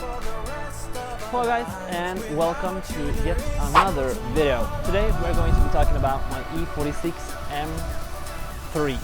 Hello guys, and welcome to yet another video. Today we're going to be talking about my E46 M3.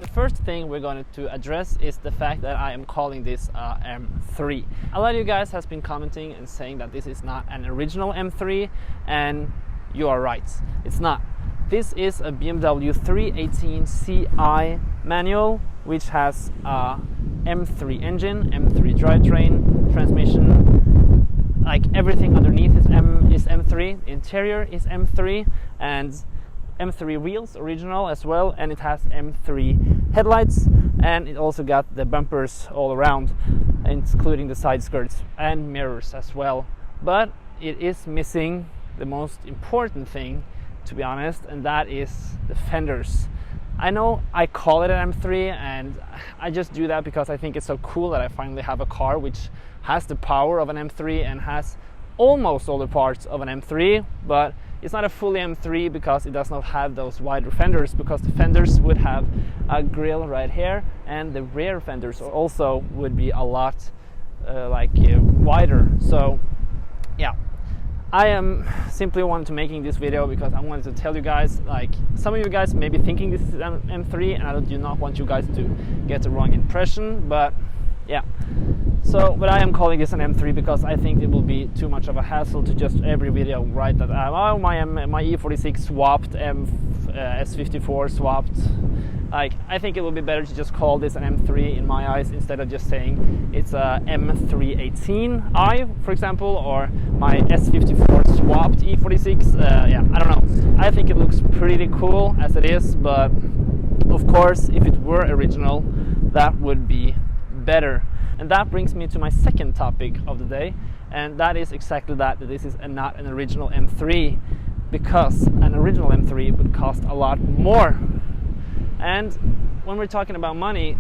The first thing we're going to address is the fact that I am calling this M3. A lot of you guys has been commenting and saying that this is not an original M3, and you are right, it's not. This is a BMW 318 Ci manual, which has a M3 engine, M3 drivetrain, transmission, like everything underneath is M3, the interior is M3, and M3 wheels, original as well, and it has M3 headlights, and it also got the bumpers all around, including the side skirts and mirrors as well. But it is missing the most important thing, to be honest, and that is the fenders. I know I call it an M3, and I just do that because I think it's so cool that I finally have a car which has the power of an M3 and has almost all the parts of an M3, but it's not a fully M3 because it does not have those wider fenders, because the fenders would have a grille right here, and the rear fenders also would be a lot wider. So yeah, I am simply wanted to making this video because I wanted to tell you guys, like, some of you guys may be thinking this is an M3, and I do not want you guys to get the wrong impression, but yeah. So, but I am calling this an M3 because I think it will be too much of a hassle to just every video write that oh, my E46 swapped, S54 swapped. Like, I think it will be better to just call this an M3 in my eyes, instead of just saying it's a M318i, for example, or my S54 swapped E46. Yeah, I don't know. I think it looks pretty cool as it is, but of course, if it were original, that would be better. And that brings me to my second topic of the day, and that is exactly that this is not an original M3, because an original M3 would cost a lot more. And when we're talking about money,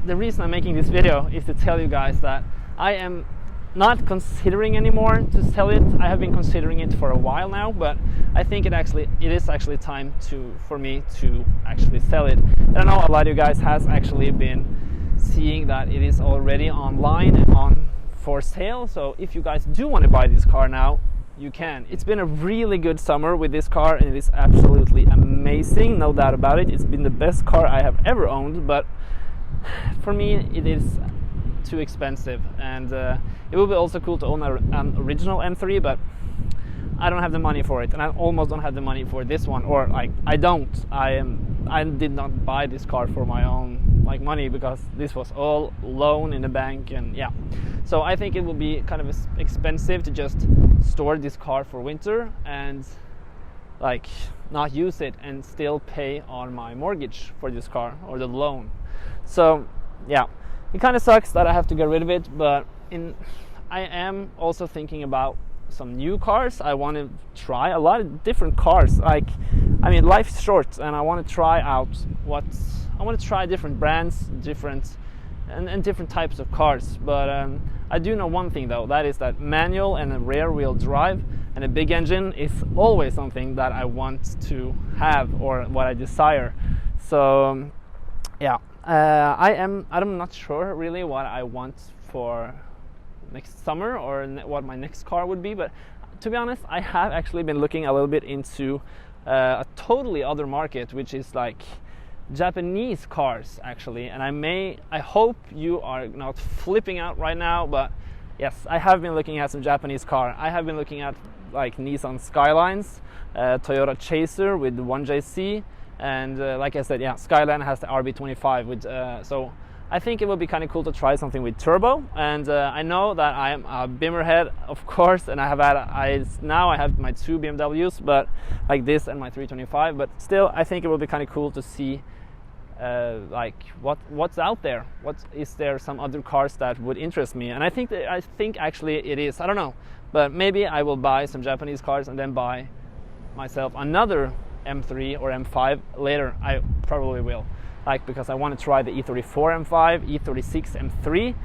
the reason I'm making this video is to tell you guys that I am not considering anymore to sell it. I have been considering it for a while now, but I think it is actually time for me to actually sell it. And I know a lot of you guys has actually been seeing that it is already online and for sale. So if you guys do want to buy this car now, you can. It's been a really good summer with this car, and it is absolutely amazing, no doubt about it. It's been the best car I have ever owned, but for me it is too expensive, and it will be also cool to own an original M3, but I don't have the money for it, and I almost don't have the money for this one, or like I did not buy this car for my own money, because this was all loan in the bank, and yeah. So I think it will be kind of expensive to just store this car for winter and not use it and still pay on my mortgage for this car or the loan. So yeah, it kind of sucks that I have to get rid of it, but I am also thinking about some new cars. I want to try a lot of different cars. Life's short, and I want to try out different brands, different types of cars. But I do know one thing though, that is that manual and a rear wheel drive and a big engine is always something that I want to have, or what I desire. So yeah, I'm not sure really what I want for next summer, or what my next car would be, but to be honest, I have actually been looking a little bit into a totally other market, which is like Japanese cars actually. And I hope you are not flipping out right now, but yes, I have been looking at some Japanese car. I have been looking at like Nissan Skylines, Toyota Chaser with 1JC, and like I said, yeah, Skyline has the RB25 with so I think it would be kind of cool to try something with turbo. And I know that I am a Bimmer head, of course, and I have my two BMWs, but like this and my 325. But still, I think it would be kind of cool to see what's out there. Is there some other cars that would interest me? And I think actually it is. I don't know, but maybe I will buy some Japanese cars and then buy myself another M3 or M5 later. I probably will. Because I want to try the E34 M5, E36 M3,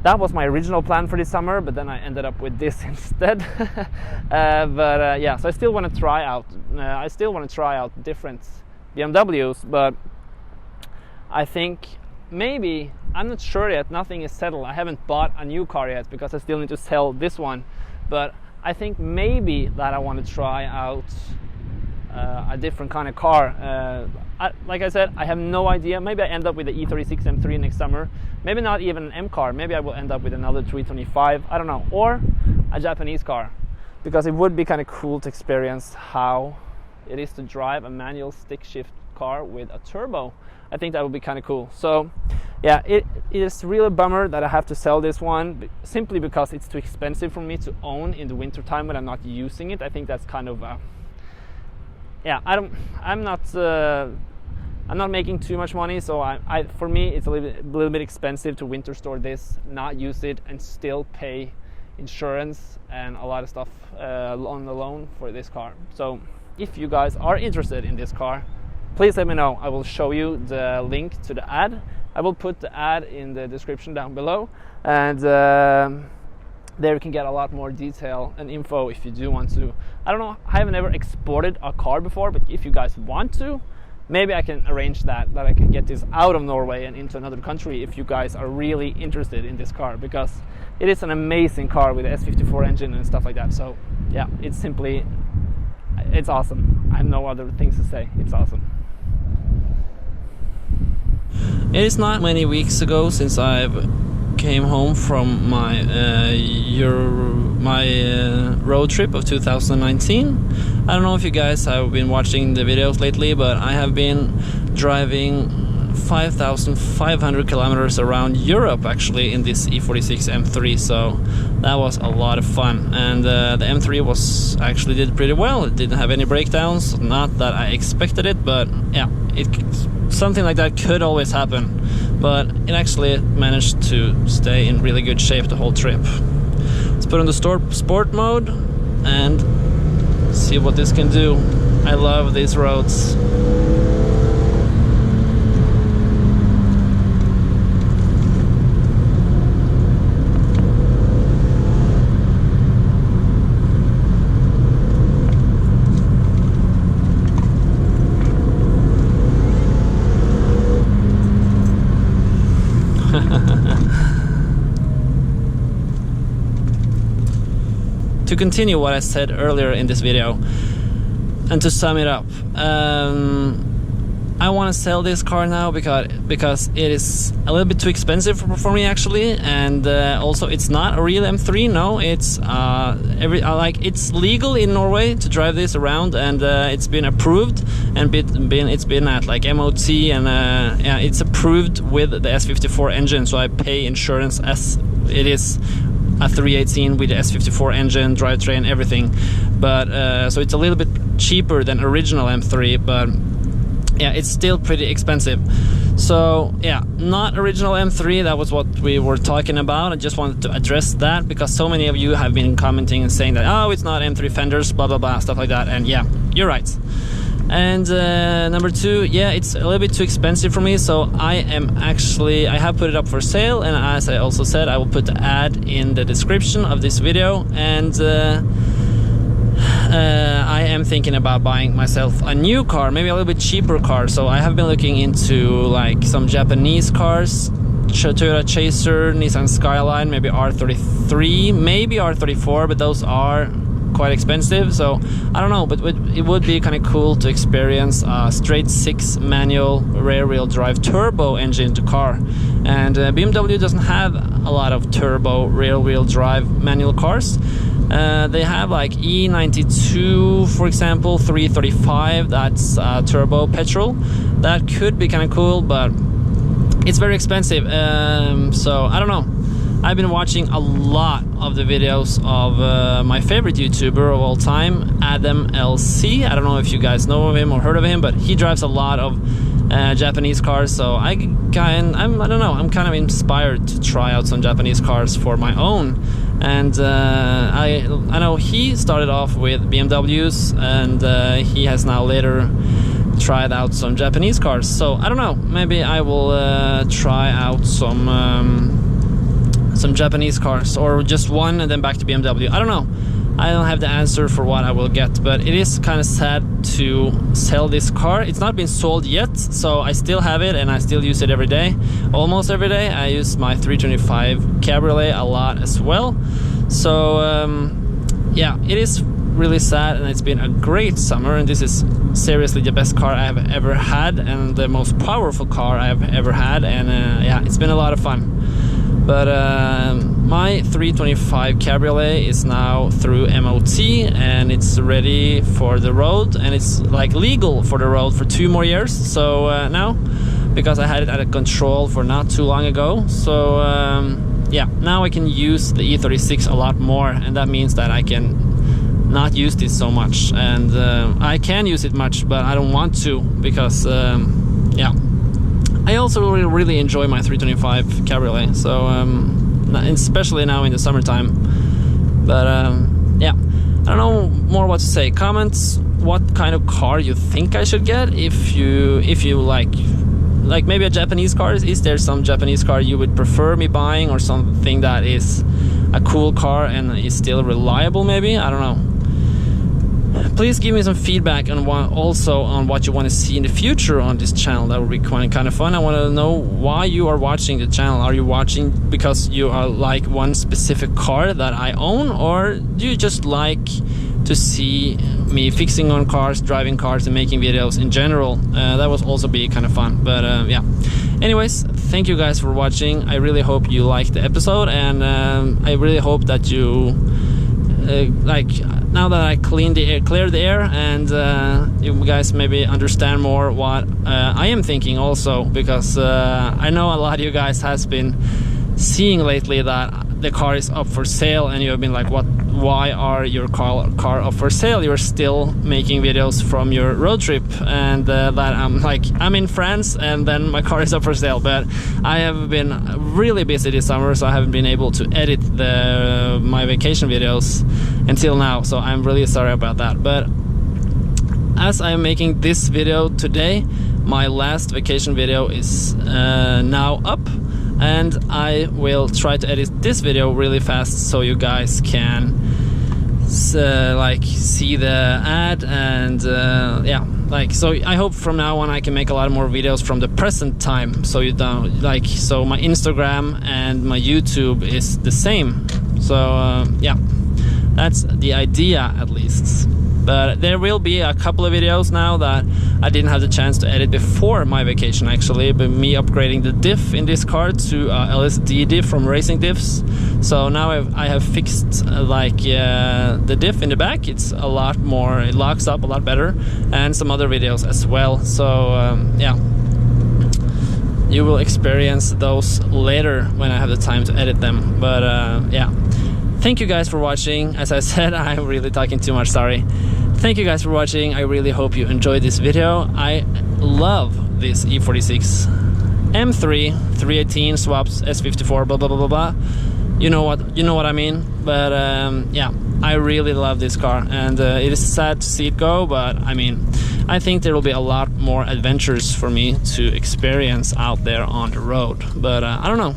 that was my original plan for this summer, but then I ended up with this instead. Yeah, so I still want to try out. Different BMWs, but I think maybe, I'm not sure yet. Nothing is settled. I haven't bought a new car yet because I still need to sell this one. But I think maybe that I want to try out a different kind of car. Like I said, I have no idea. Maybe I end up with the E46 M3 next summer. Maybe not even an M car. Maybe I will end up with another 325. I don't know. Or a Japanese car. Because it would be kind of cool to experience how it is to drive a manual stick shift car with a turbo. I think that would be kind of cool. So yeah, it is really a bummer that I have to sell this one, simply because it's too expensive for me to own in the winter time when I'm not using it. I think that's kind of yeah, I'm not making too much money, so for me it's a little bit expensive to winter store this, not use it, and still pay insurance and a lot of stuff on the loan for this car. So if you guys are interested in this car, please let me know. I will show you the link to the ad. I will put the ad in the description down below, and there you can get a lot more detail and info if you do want to. I don't know, I haven't ever exported a car before, but if you guys want to, maybe I can arrange that I can get this out of Norway and into another country if you guys are really interested in this car, because it is an amazing car with the S54 engine and stuff like that. So yeah, it's awesome. I have no other things to say. It's awesome. It is not many weeks ago since I've came home from my road trip of 2019. I don't know if you guys have been watching the videos lately, but I have been driving 5,500 kilometers around Europe actually in this E46 M3, so that was a lot of fun. And the M3 actually did pretty well. It didn't have any breakdowns, not that I expected it, but yeah, something like that could always happen. But it actually managed to stay in really good shape the whole trip. Let's put on the sport mode and see what this can do. I love these roads. To continue what I said earlier in this video, and to sum it up, I want to sell this car now because it is a little bit too expensive for me actually, and also it's not a real M3. No, it's it's legal in Norway to drive this around, and it's been approved and it's been at like MOT, and yeah, it's approved with the S54 engine, so I pay insurance as it is a 318 with the S54 engine, drivetrain, everything. But so it's a little bit cheaper than original M3, but yeah, it's still pretty expensive. So yeah, not original M3, that was what we were talking about. I just wanted to address that because so many of you have been commenting and saying that, oh, it's not M3 fenders, blah blah blah, stuff like that. And yeah, you're right. And number two, yeah, it's a little bit too expensive for me, so I have put it up for sale, and as I also said, I will put the ad in the description of this video. And I am thinking about buying myself a new car, maybe a little bit cheaper car. So I have been looking into like some Japanese cars, Toyota Chaser, Nissan Skyline, maybe R33, maybe R34, but those are quite expensive, so I don't know, but it would be kind of cool to experience a straight 6 manual rear wheel drive turbo engine car. And BMW doesn't have a lot of turbo rear wheel drive manual cars. They have like E92, for example, 335, that's turbo petrol. That could be kind of cool, but it's very expensive, so I don't know. I've been watching a lot of the videos of my favorite YouTuber of all time, Adam LC. I don't know if you guys know of him or heard of him, but he drives a lot of Japanese cars. So I don't know, I'm kind of inspired to try out some Japanese cars for my own. And I know he started off with BMWs, and he has now later tried out some Japanese cars. So I don't know, maybe I will try out some some Japanese cars, or just one and then back to BMW. I don't know. I don't have the answer for what I will get, but it is kind of sad to sell this car. It's not been sold yet, so I still have it and I still use it every day, almost every day. I use my 325 Cabriolet a lot as well. So yeah, it is really sad, and it's been a great summer, and this is seriously the best car I have ever had and the most powerful car I have ever had, and yeah, it's been a lot of fun. But my 325 Cabriolet is now through MOT and it's ready for the road, and it's like legal for the road for 2 more years. So now, because I had it at a control for not too long ago, so yeah, now I can use the E46 a lot more, and that means that I can not use this so much, and I can use it much, but I don't want to, because yeah, I also really enjoy my 325 Cabriolet, so especially now in the summertime. But yeah, I don't know more what to say. Comments what kind of car you think I should get. If you like maybe a Japanese car. Is there some Japanese car you would prefer me buying, or something that is a cool car and is still reliable maybe? I don't know. Please give me some feedback on also on what you want to see in the future on this channel. That would be kind of fun. I want to know why you are watching the channel. Are you watching because you are like one specific car that I own, or do you just like to see me fixing on cars, driving cars, and making videos in general? That would also be kind of fun. But yeah, anyways, thank you guys for watching. I really hope you liked the episode, and I really hope that you like, now that I cleared the air, and you guys maybe understand more what I am thinking also, because I know a lot of you guys has been seeing lately that the car is up for sale, and you have been like, why are your car up for sale? You're still making videos from your road trip. And that I'm in France, and then my car is up for sale. But I have been really busy this summer, so I haven't been able to edit my vacation videos until now, so I'm really sorry about that. But as I'm making this video today, my last vacation video is now up, and I will try to edit this video really fast so you guys can like see the ad, and yeah, like, so I hope from now on I can make a lot more videos from the present time, so you don't like, so my Instagram and my YouTube is the same. So yeah, that's the idea at least. But there will be a couple of videos now that I didn't have the chance to edit before my vacation, actually, but me upgrading the diff in this car to LSD diff from Racing Diffs. So now I have fixed like the diff in the back. It's a lot more, it locks up a lot better, and some other videos as well. So yeah, you will experience those later when I have the time to edit them. But yeah, thank you guys for watching. As I said, I'm really talking too much, sorry. Thank you guys for watching. I really hope you enjoyed this video. I love this E46 M3 318 swaps S54 blah blah blah blah blah. You know what I mean. But yeah, I really love this car, and it is sad to see it go, but I mean, I think there will be a lot more adventures for me to experience out there on the road. But I don't know.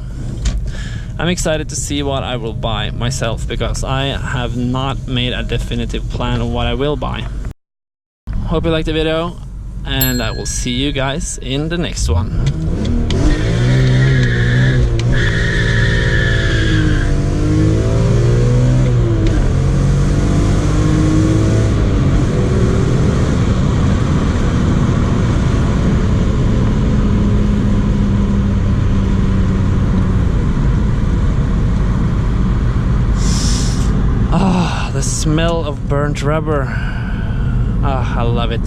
I'm excited to see what I will buy myself, because I have not made a definitive plan of what I will buy. Hope you liked the video, and I will see you guys in the next one. The smell of burnt rubber. Ah, I love it.